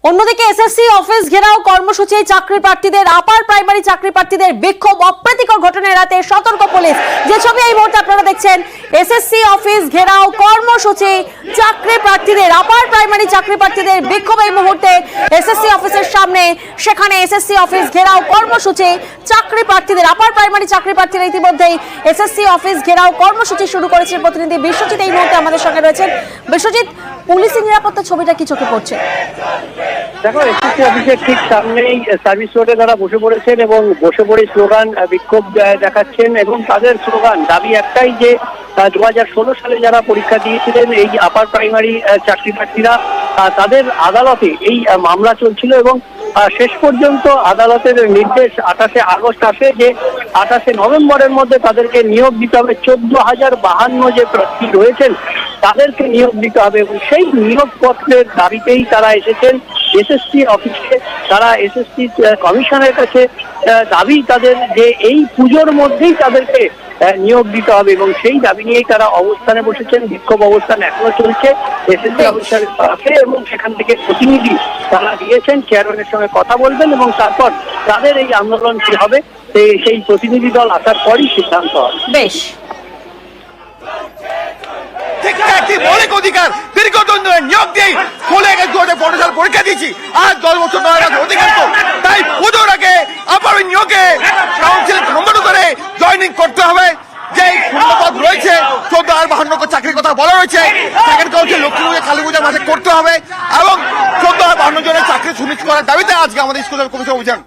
অন্যদিকে SSC office ঘেরাও কর্মসূচি, চাকরি প্রার্থীদের, আপার প্রাইমারি চাকরি প্রার্থীদের বিক্ষোভ, অপ্রীতিকর ঘটনা এড়াতে সতর্ক পুলিশ। যে ছবি এই মুহূর্তে আপনারা দেখছেন, এসএসসি অফিস ঘেরাও কর্মসূচি, চাকরি প্রার্থীদের, আপার প্রাইমারি চাকরি প্রার্থীদের বিক্ষোভ এই মুহূর্তে এসএসসি অফিসের সামনে। সেখানে এসএসসি অফিস ঘেরাও কর্মসূচি, চাকরি প্রার্থীদের, আপার প্রাইমারি চাকরি প্রার্থীরা ইতিমধ্যেই এসএসসি অফিস ঘেরাও কর্মসূচি শুরু করেছে। প্রতিনিধি বিশ্বজিৎ এই মুহূর্তে আমাদের সঙ্গে রয়েছেন। বিশ্বজিৎ, পুলিশি নিরাপত্তা ছবিটা কি চোখে পড়ছে? দেখো, এসএসসি অফিসের ঠিক সামনেই সার্ভিস রোডে তারা বসে পড়েছেন এবং বসে পড়ে স্লোগান, বিক্ষোভ দেখাচ্ছেন এবং তাদের স্লোগান, দাবি একটাই যে 2016 সালে যারা পরীক্ষা দিয়েছিলেন এই আপার প্রাইমারি চাকরি প্রার্থীরা, তাদের আদালতে এই মামলা চলছিল এবং শেষ পর্যন্ত আদালতের নির্দেশ 28 আগস্ট আসে যে 28 নভেম্বরের মধ্যে তাদেরকে নিয়োগ দিতে হবে। 14,052 যে প্রার্থী রয়েছেন তাদেরকে নিয়োগ দিতে হবে এবং সেই নিয়োগপত্রের দাবিতেই তারা এসেছেন এসএসসি অফিসে। তারা এসএসসি কমিশনের কাছে দাবি তাদের যে এই পুজোর মধ্যেই তাদেরকে নিয়োগ দিতে হবে এবং সেই দাবি নিয়েই তারা অবস্থানে বসেছেন। বিক্ষোভ অবস্থান এখনো চলছে এসএসসি অফিসের কাছে এবং সেখান থেকে প্রতিনিধি তারা দিয়েছেন, চেয়ারম্যানের সঙ্গে কথা বলবেন এবং তারপর তাদের এই আন্দোলন কি হবে সেই প্রতিনিধি দল আসার পরই সিদ্ধান্ত হবে। বেশ, একটি মৌলিক অধিকার, দীর্ঘদিন ধরে নিয়োগ দিয়ে স্কুলে 2015 সাল পরীক্ষা দিয়েছি, আজ 10 বছর ধরে অধিকার। তাই পুজোর আগে আবার ওই নিয়োগে কাউন্সিল নম্বর করে জয়েনিং করতে হবে। যে শূন্যপদ রয়েছে 14,052 চাকরির কথা বলা রয়েছে, সেকেন্ড কাউন্সিল লক্ষ্মী পূজা, কালী পূজার মাঝে করতে হবে এবং 14,052 জনের চাকরি সুনিশ্চিত করার দাবিতে আজকে আমাদের স্কুলের কমিশন অভিযান।